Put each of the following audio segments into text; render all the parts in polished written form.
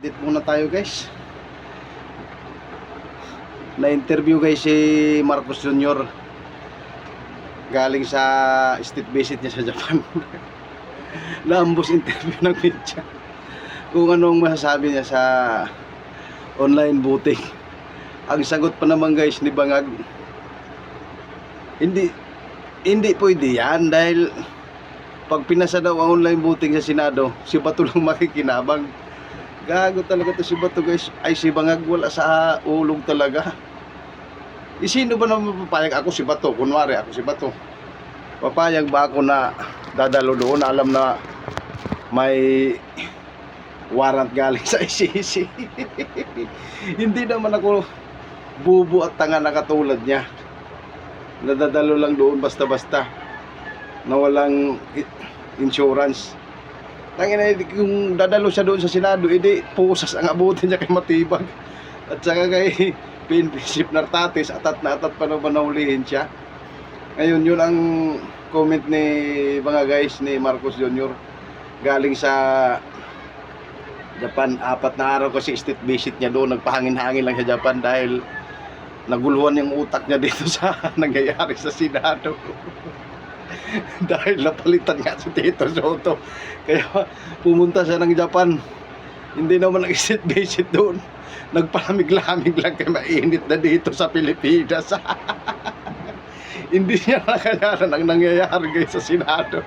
Update muna tayo guys. Na-interview guys si Marcos Jr. Galing sa state visit niya sa Japan. Naambos interview ng media. Kung anong masasabi niya sa online voting. Ang sagot pa naman guys ni Bangag, hindi pwede yan dahil pag pinasa daw ang online voting sa Senado, si Bato lang makikinabang. Gago talaga to si Bato guys. Ay si Bangag wala sa ulog talaga. Sino ba naman papayag? Ako si Bato, kunwari ako si Bato. Papayag ba ako na dadalo doon? Alam na may warrant galing sa ICC. Hindi naman ako bubo at tanga na katulad niya. Nadadalo lang doon basta-basta na walang insurance. Tangina, kung dadalo siya doon sa Senado, edi pusas ang abutin niya kay Matibag. At saka kay PNP Chief Nartates, atat na atat pa naman nahulihin siya. Ngayon, yun ang comment ni mga guys ni Marcos Jr. Galing sa Japan. 4 na araw kasi state visit niya doon. Nagpahangin-hangin lang sa Japan dahil naguluhan yung utak niya dito sa nangyayari sa Senado. Dahil napalitan nga si Tito Soto. Kaya pumunta siya ng Japan. Hindi naman nag-state visit doon. Nagpalamig-lamig lang kaya mainit na dito sa Pilipinas. Hindi niya nakayaran ang nangyayari guys sa Senado.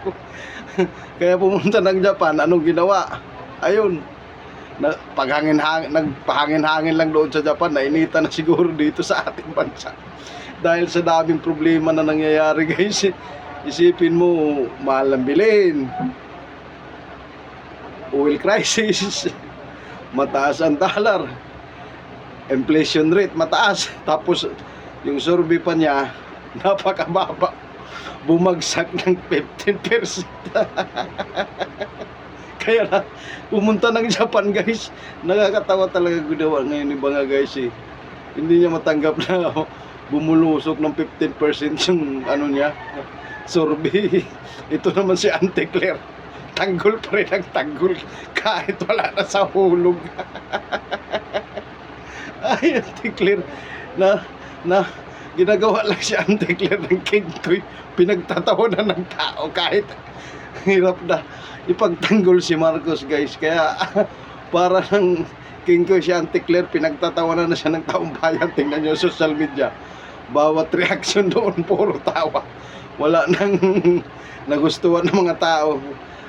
Kaya pumunta ng Japan. Anong ginawa? Ayun, nagpahangin-hangin lang doon sa Japan. Nainitan na siguro dito sa ating bansa. Dahil sa daming problema na nangyayari guys. Isipin mo, mahal ang bilhin, oil crisis, mataas ang dollar, inflation rate mataas, tapos yung survey pa niya napakababa, bumagsak ng 15%. Kaya na pumunta ng Japan guys. Nakakatawa talaga ginawa ngayon ni Banga guys eh. Hindi niya matanggap na bumulusok ng 15% yung ano niya survey. Ito naman si Auntie Claire, tanggol pa rin ang tanggol kahit wala na sa hulog. Ay, Auntie Claire, na ginagawa lang si Auntie Claire ng King Koy. Pinagtatawanan ng tao kahit hirap na ipagtanggol si Marcos guys. Kaya para ng King Koy si Auntie Claire, pinagtatawanan na siya ng taong bayan. Tingnan nyo social media, bawat reaction doon puro tawa. Wala nang nagustuhan ng mga tao.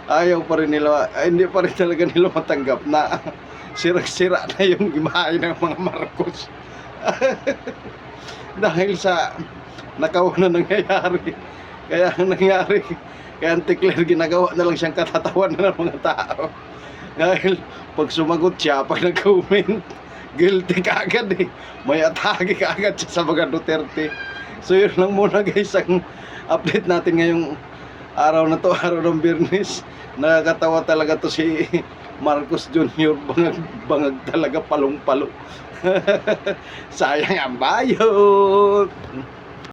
Ayaw pa rin nila, hindi pa rin talaga nila matanggap na sira-sira na yung imahe ng mga Marcos. Dahil sa nakauna nangyayari. Kaya ang nangyari, kaya Auntie Claire, ginagawa na lang siyang katatawanan ng mga tao. Dahil pag sumagot siya, pag nag-comment, guilty kaagad eh. May atake kaagad siya sa mga Duterte. So yun lang muna guys ang update natin ngayong araw na to, araw ng Biyernes. Nakakatawa talaga to si Marcos Jr. Bangag talaga, palong-palo. Sayang ang bayot.